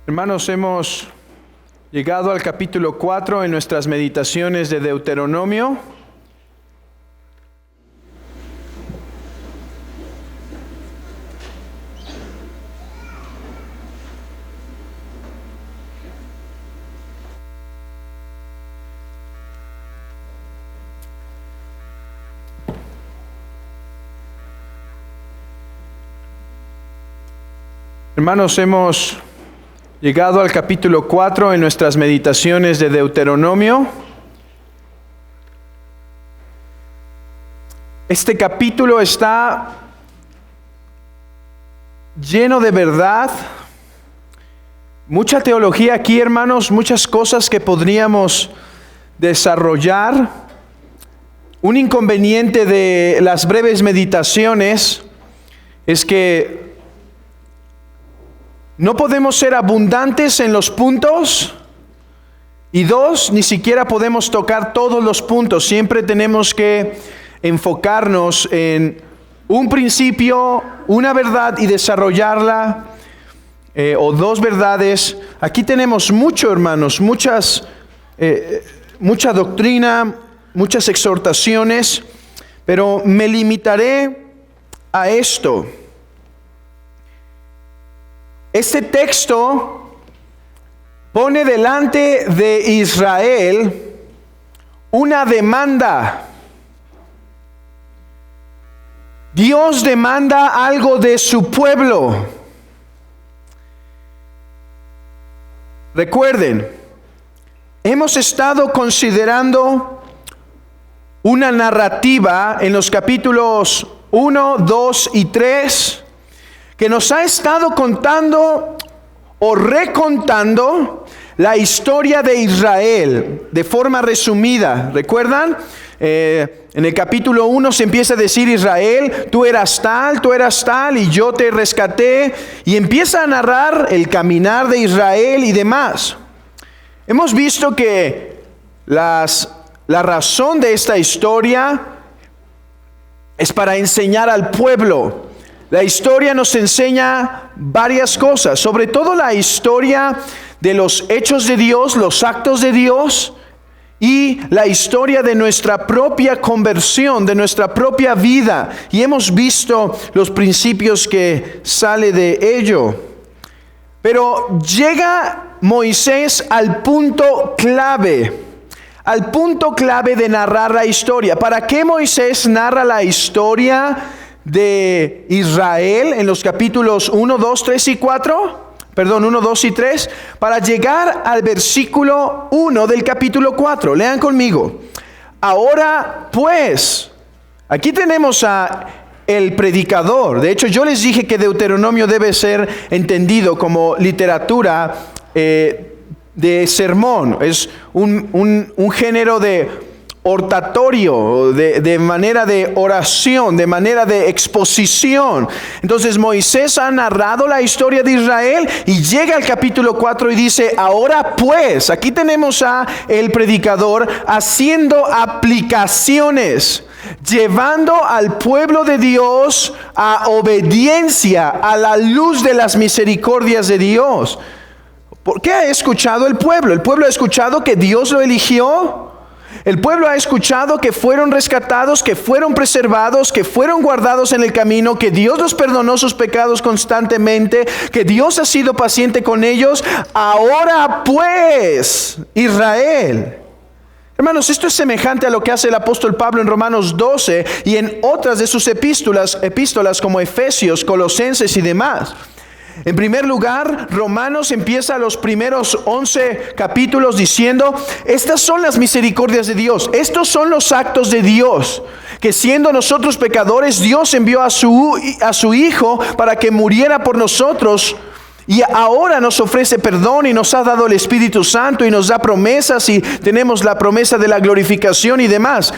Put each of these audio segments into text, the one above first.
Hermanos, hemos llegado al capítulo 4 en nuestras meditaciones de Deuteronomio. Hermanos, hemos llegado al capítulo 4 en nuestras meditaciones de Deuteronomio. Este capítulo está lleno de verdad, mucha teología aquí, hermanos, muchas cosas que podríamos desarrollar. Un inconveniente de las breves meditaciones es que no podemos ser abundantes en los puntos, y dos, ni siquiera podemos tocar todos los puntos. Siempre tenemos que enfocarnos en un principio, una verdad y desarrollarla, o dos verdades. Aquí tenemos mucho, hermanos, mucha doctrina, muchas exhortaciones, pero me limitaré a esto. Este texto pone delante de Israel una demanda. Dios demanda algo de su pueblo. Recuerden, hemos estado considerando una narrativa en los capítulos 1, 2 y 3 que nos ha estado contando o recontando la historia de Israel de forma resumida. ¿Recuerdan? En el capítulo 1 se empieza a decir: Israel, tú eras tal, y yo te rescaté. Y empieza a narrar el caminar de Israel y demás. Hemos visto que la razón de esta historia es para enseñar al pueblo. La historia nos enseña varias cosas, sobre todo la historia de los hechos de Dios, los actos de Dios, y la historia de nuestra propia conversión, de nuestra propia vida. Y hemos visto los principios que sale de ello. Pero llega Moisés al punto clave de narrar la historia. ¿Para qué Moisés narra la historia de Israel en los capítulos 1, 2, 3 y 4? 1, 2 y 3, para llegar al versículo 1 del capítulo 4. Lean conmigo. Ahora pues, aquí tenemos a el predicador. De hecho, yo les dije que Deuteronomio debe ser entendido como literatura de sermón. Es un género de oratorio, de manera de oración, de manera de exposición. Entonces Moisés ha narrado la historia de Israel y llega al capítulo 4 y dice: ahora pues, aquí tenemos a el predicador haciendo aplicaciones, llevando al pueblo de Dios a obediencia a la luz de las misericordias de Dios. ¿Por qué ha escuchado el pueblo? El pueblo ha escuchado que Dios lo eligió. El pueblo ha escuchado que fueron rescatados, que fueron preservados, que fueron guardados en el camino, que Dios los perdonó sus pecados constantemente, que Dios ha sido paciente con ellos. Ahora pues, Israel. Hermanos, esto es semejante a lo que hace el apóstol Pablo en Romanos 12 y en otras de sus epístolas como Efesios, Colosenses y demás. En primer lugar, Romanos empieza los primeros 11 capítulos diciendo: estas son las misericordias de Dios, estos son los actos de Dios, que siendo nosotros pecadores, Dios envió a su Hijo para que muriera por nosotros, y ahora nos ofrece perdón y nos ha dado el Espíritu Santo y nos da promesas, y tenemos la promesa de la glorificación y demás.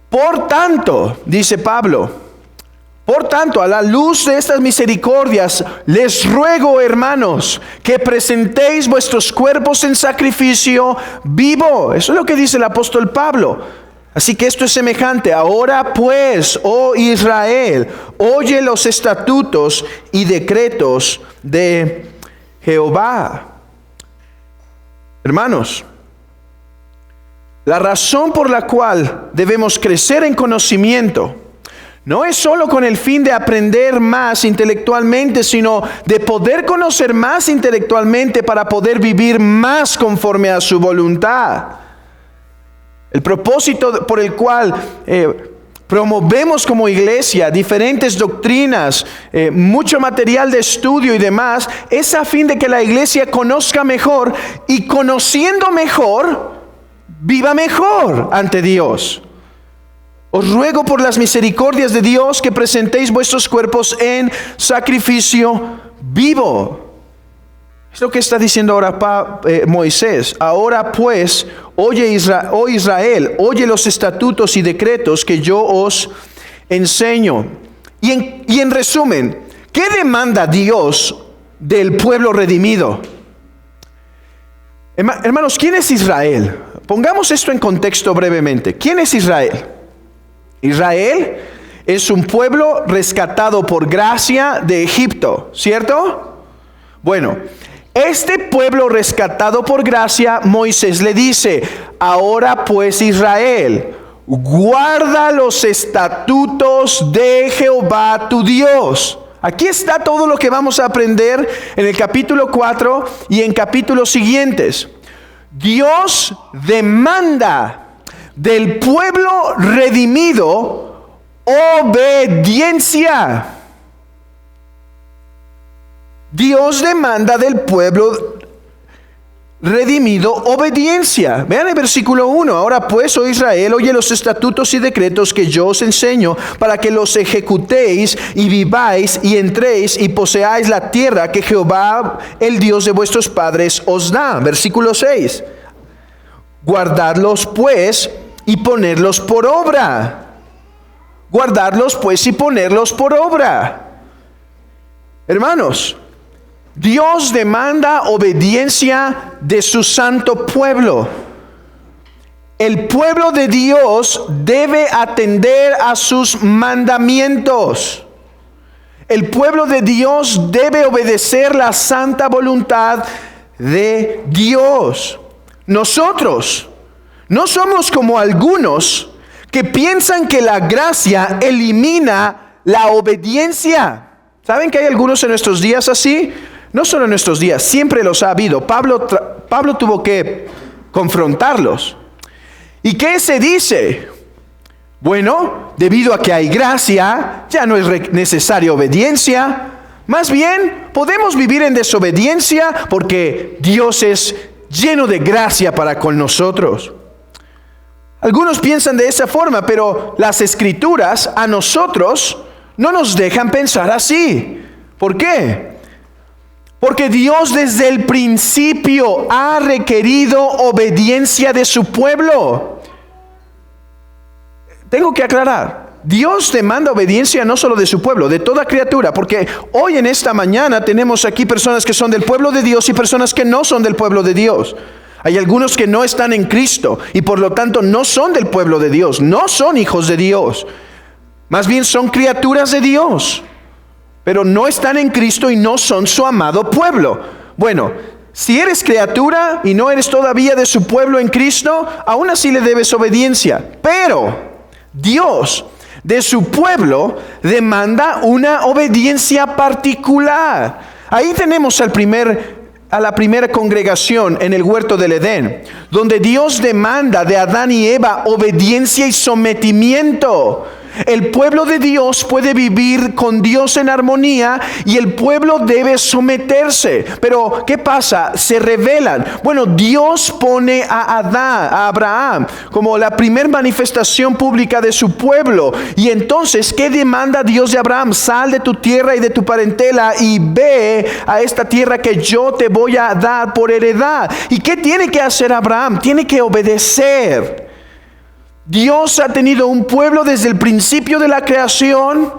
Por tanto, dice Pablo, a la luz de estas misericordias, les ruego, hermanos, que presentéis vuestros cuerpos en sacrificio vivo. Eso es lo que dice el apóstol Pablo. Así que esto es semejante. Ahora pues, oh Israel, oye los estatutos y decretos de Jehová. Hermanos, la razón por la cual debemos crecer en conocimiento no es solo con el fin de aprender más intelectualmente, sino de poder conocer más intelectualmente para poder vivir más conforme a su voluntad. El propósito por el cual promovemos como iglesia diferentes doctrinas, mucho material de estudio y demás, es a fin de que la iglesia conozca mejor y conociendo mejor, viva mejor ante Dios. Os ruego por las misericordias de Dios que presentéis vuestros cuerpos en sacrificio vivo. Es lo que está diciendo ahora Moisés. Ahora pues, oye Israel, oye los estatutos y decretos que yo os enseño. Y en resumen, ¿qué demanda Dios del pueblo redimido? Hermanos, ¿quién es Israel? Pongamos esto en contexto brevemente. ¿Quién es Israel? Israel es un pueblo rescatado por gracia de Egipto, ¿cierto? Bueno, este pueblo rescatado por gracia, Moisés le dice, ahora pues Israel, guarda los estatutos de Jehová tu Dios. Aquí está todo lo que vamos a aprender en el capítulo 4 y en capítulos siguientes. Dios demanda del pueblo redimido obediencia. Dios demanda del pueblo redimido obediencia. Vean el versículo 1. Ahora pues, oh Israel, oye los estatutos y decretos que yo os enseño para que los ejecutéis y viváis y entréis y poseáis la tierra que Jehová, el Dios de vuestros padres, os da. Versículo 6. Guardadlos pues y ponerlos por obra. Guardarlos pues y ponerlos por obra. Hermanos, Dios demanda obediencia de su santo pueblo. El pueblo de Dios debe atender a sus mandamientos. El pueblo de Dios debe obedecer la santa voluntad de Dios. Nosotros no somos como algunos que piensan que la gracia elimina la obediencia. ¿Saben que hay algunos en nuestros días así? No solo en nuestros días, siempre los ha habido. Pablo tuvo que confrontarlos. ¿Y qué se dice? Bueno, debido a que hay gracia, ya no es necesaria obediencia. Más bien, podemos vivir en desobediencia porque Dios es lleno de gracia para con nosotros. Algunos piensan de esa forma, pero las Escrituras a nosotros no nos dejan pensar así. ¿Por qué? Porque Dios desde el principio ha requerido obediencia de su pueblo. Tengo que aclarar, Dios demanda obediencia no solo de su pueblo, de toda criatura, porque hoy en esta mañana tenemos aquí personas que son del pueblo de Dios y personas que no son del pueblo de Dios. Hay algunos que no están en Cristo y por lo tanto no son del pueblo de Dios, no son hijos de Dios. Más bien son criaturas de Dios, pero no están en Cristo y no son su amado pueblo. Bueno, si eres criatura y no eres todavía de su pueblo en Cristo, aún así le debes obediencia. Pero Dios de su pueblo demanda una obediencia particular. Ahí tenemos a la primera congregación en el huerto del Edén, donde Dios demanda de Adán y Eva obediencia y sometimiento. El pueblo de Dios puede vivir con Dios en armonía y el pueblo debe someterse. Pero ¿qué pasa? Se rebelan. Bueno, Dios pone a Abraham como la primera manifestación pública de su pueblo. Y entonces, ¿qué demanda Dios de Abraham? Sal de tu tierra y de tu parentela y ve a esta tierra que yo te voy a dar por heredad. ¿Y qué tiene que hacer Abraham? Tiene que obedecer. Dios ha tenido un pueblo desde el principio de la creación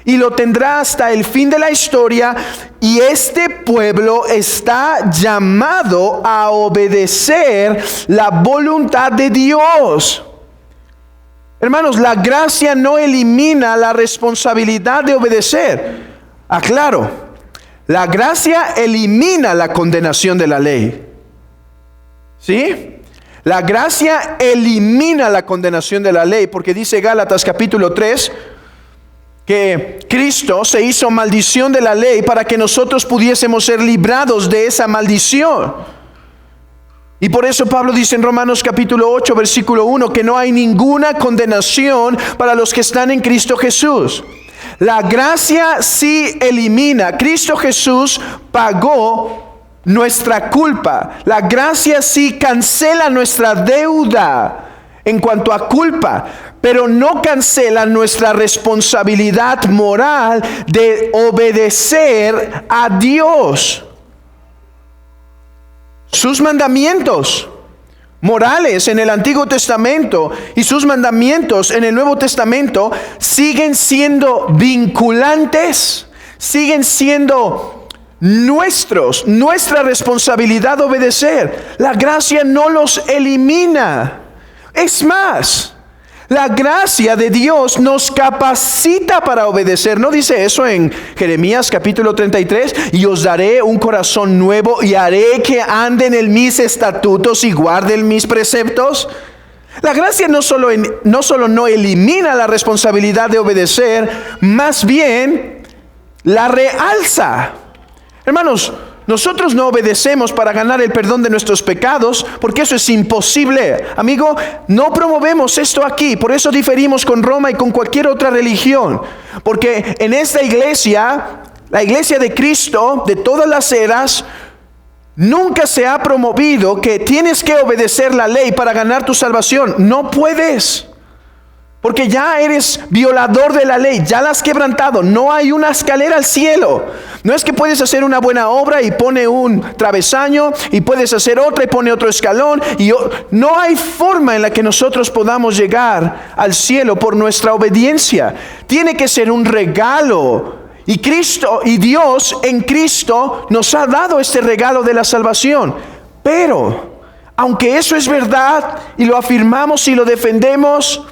y lo tendrá hasta el fin de la historia, y este pueblo está llamado a obedecer la voluntad de Dios. Hermanos, la gracia no elimina la responsabilidad de obedecer. Aclaro, La gracia elimina la condenación de la ley. ¿Sí? La gracia elimina la condenación de la ley, porque dice Gálatas capítulo 3 que Cristo se hizo maldición de la ley para que nosotros pudiésemos ser librados de esa maldición. Y por eso Pablo dice en Romanos capítulo 8 versículo 1 que no hay ninguna condenación para los que están en Cristo Jesús. La gracia sí elimina. Cristo Jesús pagó nuestra culpa. La gracia sí cancela nuestra deuda en cuanto a culpa, pero no cancela nuestra responsabilidad moral de obedecer a Dios. Sus mandamientos morales en el Antiguo Testamento y sus mandamientos en el Nuevo Testamento siguen siendo vinculantes, siguen siendo nuestra responsabilidad de obedecer. La gracia no los elimina. Es más, la gracia de Dios nos capacita para obedecer. ¿No dice eso en Jeremías capítulo 33? Y os daré un corazón nuevo y haré que anden en mis estatutos y guarden mis preceptos. La gracia no solo no elimina la responsabilidad de obedecer, más bien la realza. Hermanos, nosotros no obedecemos para ganar el perdón de nuestros pecados, porque eso es imposible. Amigo, no promovemos esto aquí. Por eso diferimos con Roma y con cualquier otra religión. Porque en esta iglesia, la iglesia de Cristo, de todas las eras, nunca se ha promovido que tienes que obedecer la ley para ganar tu salvación. No puedes. Porque ya eres violador de la ley, ya la has quebrantado. No hay una escalera al cielo. No es que puedes hacer una buena obra y pone un travesaño, y puedes hacer otra y pone otro escalón. No hay forma en la que nosotros podamos llegar al cielo por nuestra obediencia. Tiene que ser un regalo. Y Cristo y Dios en Cristo nos ha dado este regalo de la salvación. Pero, aunque eso es verdad y lo afirmamos y lo defendemos,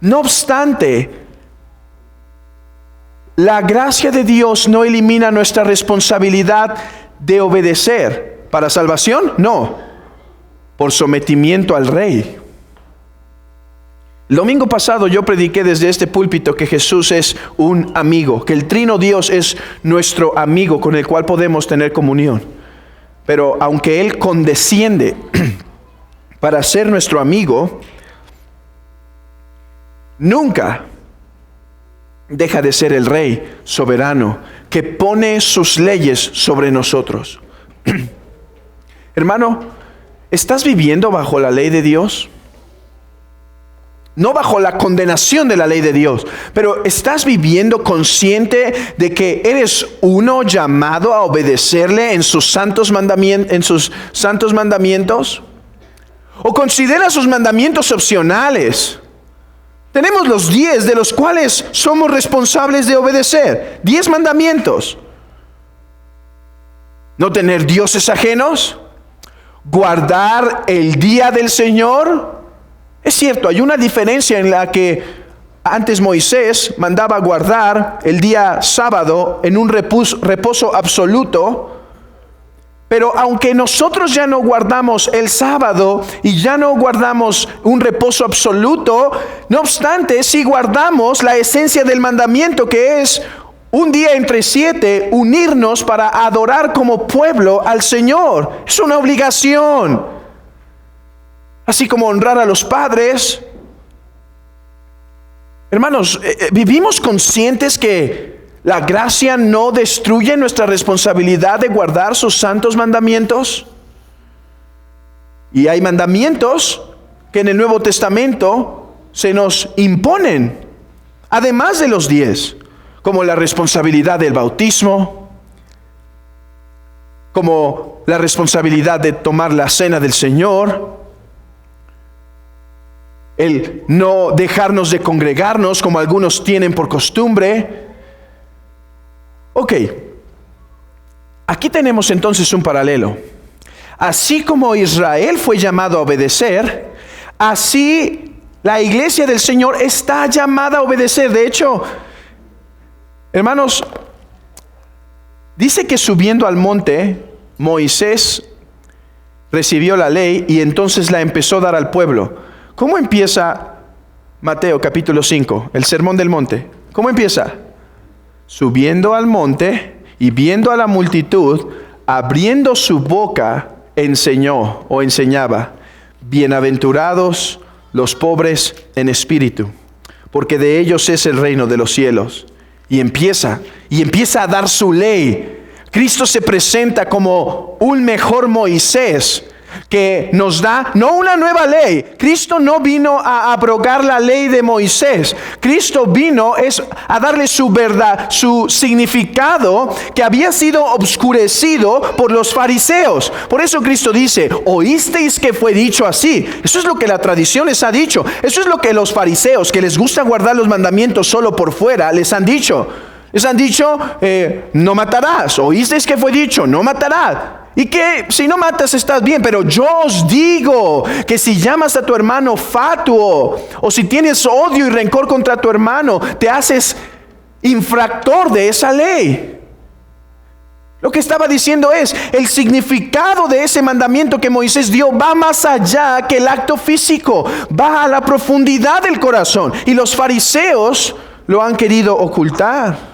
no obstante, la gracia de Dios no elimina nuestra responsabilidad de obedecer. ¿Para salvación? No. Por sometimiento al Rey. El domingo pasado yo prediqué desde este púlpito que Jesús es un amigo, que el Trino Dios es nuestro amigo con el cual podemos tener comunión. Pero aunque Él condesciende para ser nuestro amigo, nunca deja de ser el Rey soberano que pone sus leyes sobre nosotros. Hermano, ¿estás viviendo bajo la ley de Dios? No bajo la condenación de la ley de Dios, pero ¿estás viviendo consciente de que eres uno llamado a obedecerle en sus santos mandamientos? ¿O considera sus mandamientos opcionales? Tenemos los 10 de los cuales somos responsables de obedecer. 10 mandamientos. No tener dioses ajenos. Guardar el día del Señor. Es cierto, hay una diferencia en la que antes Moisés mandaba guardar el día sábado en un reposo absoluto. Pero aunque nosotros ya no guardamos el sábado y ya no guardamos un reposo absoluto, no obstante, sí guardamos la esencia del mandamiento, que es un día entre 7, unirnos para adorar como pueblo al Señor. Es una obligación. Así como honrar a los padres. Hermanos, ¿vivimos conscientes que la gracia no destruye nuestra responsabilidad de guardar sus santos mandamientos? Y hay mandamientos que en el Nuevo Testamento se nos imponen, además de los 10, como la responsabilidad del bautismo, como la responsabilidad de tomar la cena del Señor, el no dejarnos de congregarnos como algunos tienen por costumbre. Ok, aquí tenemos entonces un paralelo. Así como Israel fue llamado a obedecer, así la iglesia del Señor está llamada a obedecer. De hecho, hermanos, Dice que subiendo al monte, Moisés recibió la ley y entonces la empezó a dar al pueblo. ¿Cómo empieza Mateo capítulo 5, el sermón del monte? ¿Cómo empieza? Subiendo al monte y viendo a la multitud, abriendo su boca, enseñó o enseñaba: bienaventurados los pobres en espíritu, porque de ellos es el reino de los cielos. Y empieza a dar su ley. Cristo se presenta como un mejor Moisés que nos da, no una nueva ley. Cristo no vino a abrogar la ley de Moisés. Cristo vino a darle su verdad, su significado que había sido obscurecido por los fariseos. Por eso Cristo dice: oísteis que fue dicho así. Eso es lo que la tradición les ha dicho. Eso es lo que los fariseos, que les gusta guardar los mandamientos solo por fuera, les han dicho. Les han dicho, no matarás. Oísteis que fue dicho, no matarás. Y que si no matas estás bien, pero yo os digo que si llamas a tu hermano fatuo, o si tienes odio y rencor contra tu hermano, te haces infractor de esa ley. Lo que estaba diciendo es, el significado de ese mandamiento que Moisés dio va más allá que el acto físico, va a la profundidad del corazón, y los fariseos lo han querido ocultar.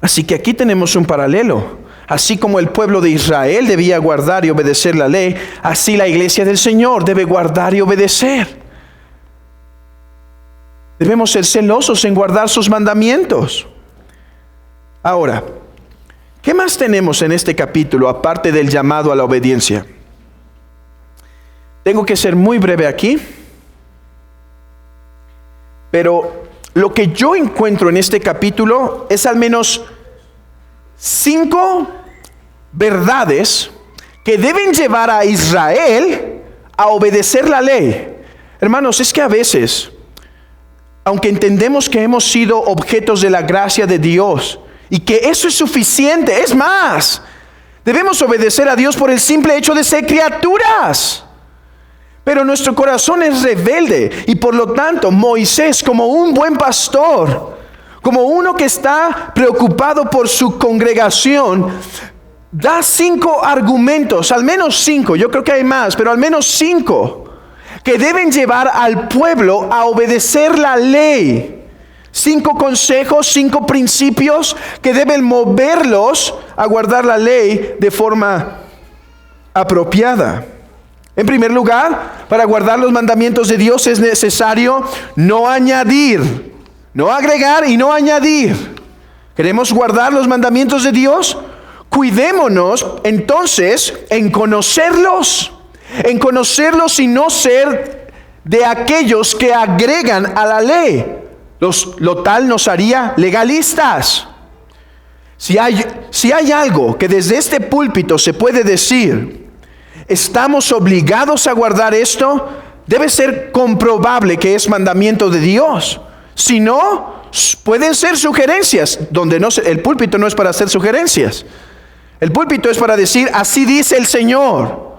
Así que aquí tenemos un paralelo. Así como el pueblo de Israel debía guardar y obedecer la ley, así la iglesia del Señor debe guardar y obedecer. Debemos ser celosos en guardar sus mandamientos. Ahora, ¿qué más tenemos en este capítulo aparte del llamado a la obediencia? Tengo que ser muy breve aquí, pero lo que yo encuentro en este capítulo es al menos 5 verdades que deben llevar a Israel a obedecer la ley. Hermanos, es que a veces, aunque entendemos que hemos sido objetos de la gracia de Dios y que eso es suficiente, es más, debemos obedecer a Dios por el simple hecho de ser criaturas. Pero nuestro corazón es rebelde y por lo tanto Moisés, como un buen pastor, como uno que está preocupado por su congregación, da 5 argumentos, al menos 5, yo creo que hay más, pero al menos 5, que deben llevar al pueblo a obedecer la ley. 5 consejos, 5 principios que deben moverlos a guardar la ley de forma apropiada. En primer lugar, para guardar los mandamientos de Dios es necesario no añadir, no agregar y no añadir. ¿Queremos guardar los mandamientos de Dios? Cuidémonos entonces en conocerlos y no ser de aquellos que agregan a la ley. Lo tal nos haría legalistas. Si hay algo que desde este púlpito se puede decir, estamos obligados a guardar esto, debe ser comprobable que es mandamiento de Dios. Si no, pueden ser sugerencias, donde el púlpito no es para hacer sugerencias. El púlpito es para decir, así dice el Señor.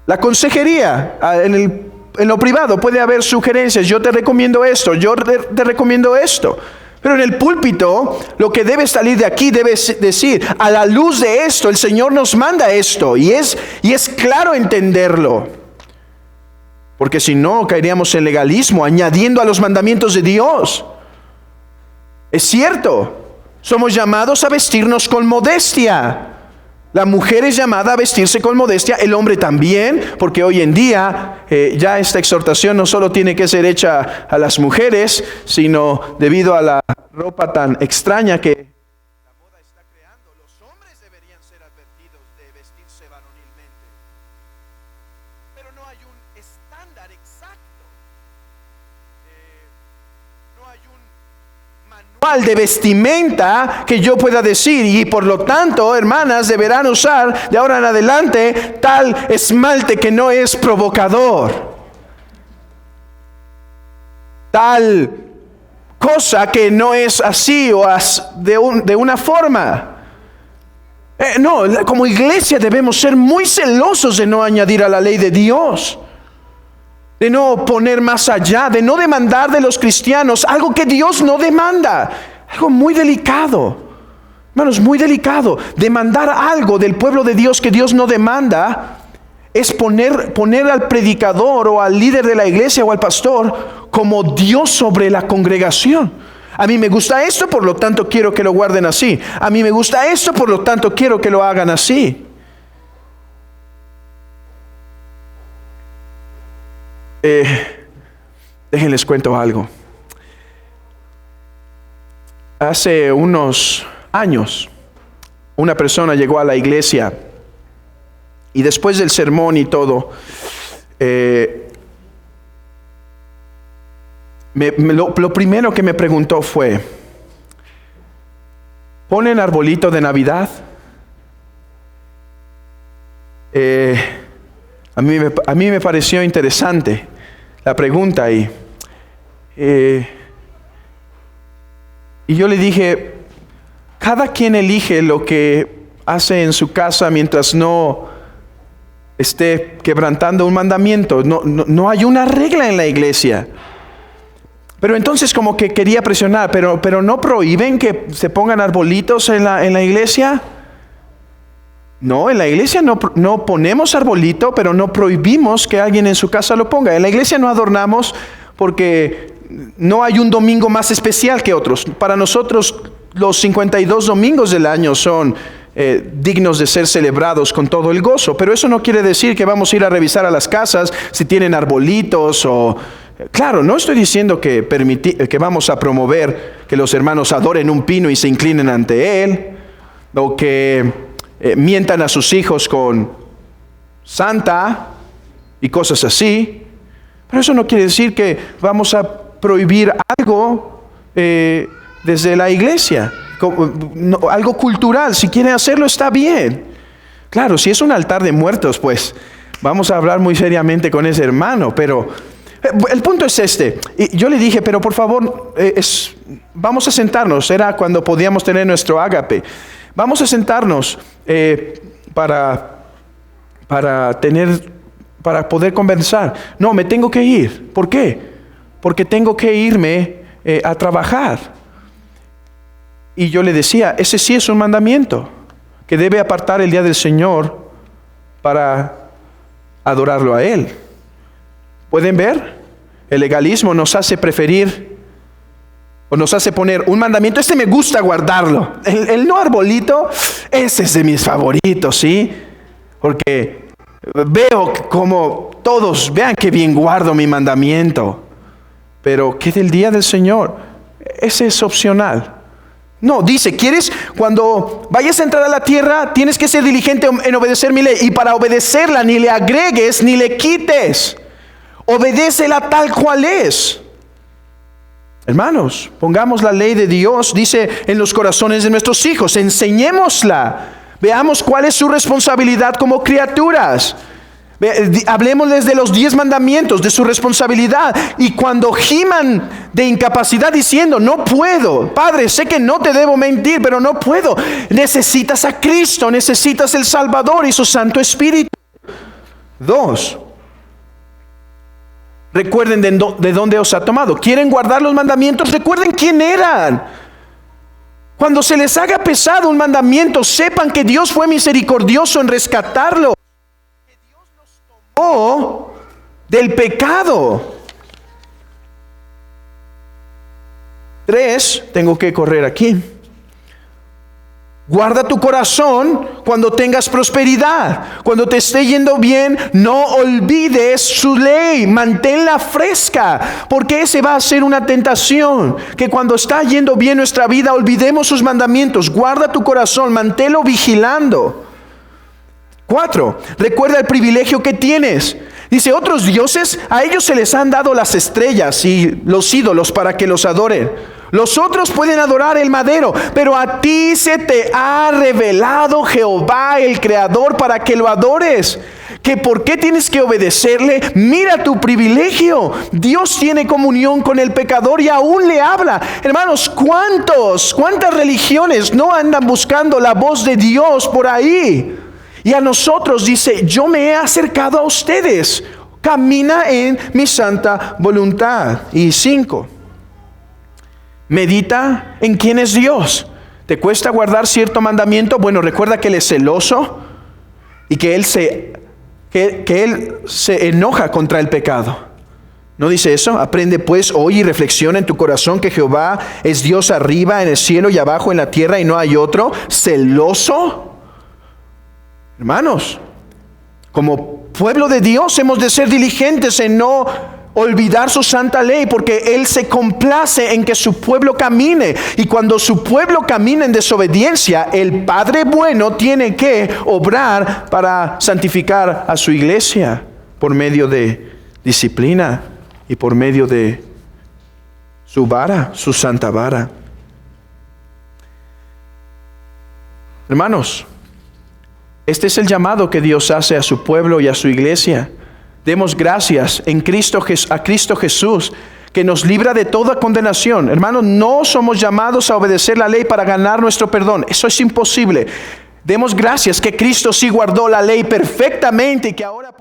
La consejería, en lo privado puede haber sugerencias, yo te recomiendo esto, yo te recomiendo esto. Pero en el púlpito, lo que debe salir de aquí debe decir, a la luz de esto, el Señor nos manda esto, y es claro entenderlo. Porque si no, caeríamos en legalismo, añadiendo a los mandamientos de Dios. Es cierto, somos llamados a vestirnos con modestia. La mujer es llamada a vestirse con modestia, el hombre también, porque hoy en día ya esta exhortación no solo tiene que ser hecha a las mujeres, sino debido a la ropa tan extraña que la moda está creando, los hombres deberían ser advertidos de vestirse varonilmente. Pero no hay un estándar exacto, no hay un manual de vestimenta que yo pueda decir, y por lo tanto, hermanas, deberán usar de ahora en adelante tal esmalte que no es provocador, tal cosa que no es así o de una forma. No, como iglesia debemos ser muy celosos de no añadir a la ley de Dios, de no poner más allá, de no demandar de los cristianos algo que Dios no demanda. Algo muy delicado. Hermanos, muy delicado. Demandar algo del pueblo de Dios que Dios no demanda es poner al predicador o al líder de la iglesia o al pastor como Dios sobre la congregación. A mí me gusta esto, por lo tanto quiero que lo guarden así. A mí me gusta esto, por lo tanto quiero que lo hagan así. Déjenles cuento algo. Hace unos años, una persona llegó a la iglesia y después del sermón y todo, lo primero que me preguntó fue: ¿ponen arbolito de Navidad? A mí me pareció interesante la pregunta y yo le dije: cada quien elige lo que hace en su casa mientras no esté quebrantando un mandamiento. No hay una regla en la iglesia. Pero entonces como que quería presionar, pero ¿no prohíben que se pongan arbolitos en la iglesia? No, en la iglesia no ponemos arbolito, pero no prohibimos que alguien en su casa lo ponga. En la iglesia no adornamos porque no hay un domingo más especial que otros. Para nosotros los 52 domingos del año son dignos de ser celebrados con todo el gozo, pero eso no quiere decir que vamos a ir a revisar a las casas si tienen arbolitos o... Claro, no estoy diciendo que vamos a promover que los hermanos adoren un pino y se inclinen ante él, o que mientan a sus hijos con Santa y cosas así, pero eso no quiere decir que vamos a prohibir algo desde la iglesia. Algo cultural, si quieren hacerlo está bien. Claro, si es un altar de muertos, pues vamos a hablar muy seriamente con ese hermano, pero el punto es este. Y yo le dije, pero por favor, vamos a sentarnos. Era cuando podíamos tener nuestro ágape. Vamos a sentarnos para poder conversar. No, me tengo que ir. ¿Por qué? Porque tengo que irme a trabajar. Y yo le decía, ese sí es un mandamiento, que debe apartar el día del Señor para adorarlo a Él. ¿Pueden ver? El legalismo nos hace preferir, o nos hace poner un mandamiento, me gusta guardarlo. El no arbolito, ese es de mis favoritos, ¿sí? Porque veo como todos, vean qué bien guardo mi mandamiento. Pero ¿qué del día del Señor? Ese es opcional. No, dice, cuando vayas a entrar a la tierra, tienes que ser diligente en obedecer mi ley. Y para obedecerla, ni le agregues ni le quites. Obedécela tal cual es. Hermanos, pongamos la ley de Dios, dice, en los corazones de nuestros hijos. Enseñémosla. Veamos cuál es su responsabilidad como criaturas. Hablemosles de los 10 mandamientos, de su responsabilidad. Y cuando giman de incapacidad diciendo, no puedo, Padre, sé que no te debo mentir, pero no puedo. Necesitas a Cristo, necesitas el Salvador y su Santo Espíritu. 2. Recuerden de dónde os ha tomado. ¿Quieren guardar los mandamientos? Recuerden quién eran. Cuando se les haga pesado un mandamiento, sepan que Dios fue misericordioso en rescatarlo. Del pecado. 3, tengo que correr aquí. Guarda tu corazón cuando tengas prosperidad. Cuando te esté yendo bien, no olvides su ley. Manténla fresca, porque ese va a ser una tentación. Que cuando está yendo bien nuestra vida, olvidemos sus mandamientos. Guarda tu corazón, manténlo vigilando. 4, recuerda el privilegio que tienes. Dice, otros dioses, a ellos se les han dado las estrellas y los ídolos para que los adoren. Los otros pueden adorar el madero, pero a ti se te ha revelado Jehová, el Creador, para que lo adores. ¿Que por qué tienes que obedecerle? Mira tu privilegio. Dios tiene comunión con el pecador y aún le habla. Hermanos, ¿cuántas religiones no andan buscando la voz de Dios por ahí? Y a nosotros dice, yo me he acercado a ustedes. Camina en mi santa voluntad. Y 5. Medita en quién es Dios. ¿Te cuesta guardar cierto mandamiento? Bueno, recuerda que Él es celoso y que Él se enoja contra el pecado. ¿No dice eso? Aprende pues hoy y reflexiona en tu corazón que Jehová es Dios arriba en el cielo y abajo en la tierra y no hay otro. ¿Celoso? Hermanos, como pueblo de Dios hemos de ser diligentes en no olvidar su santa ley, porque Él se complace en que su pueblo camine. Y cuando su pueblo camina en desobediencia, el Padre bueno tiene que obrar para santificar a su iglesia por medio de disciplina y por medio de su vara, su santa vara. Hermanos, este es el llamado que Dios hace a su pueblo y a su iglesia. Demos gracias a Cristo Jesús, que nos libra de toda condenación. Hermanos, no somos llamados a obedecer la ley para ganar nuestro perdón. Eso es imposible. Demos gracias que Cristo sí guardó la ley perfectamente y que ahora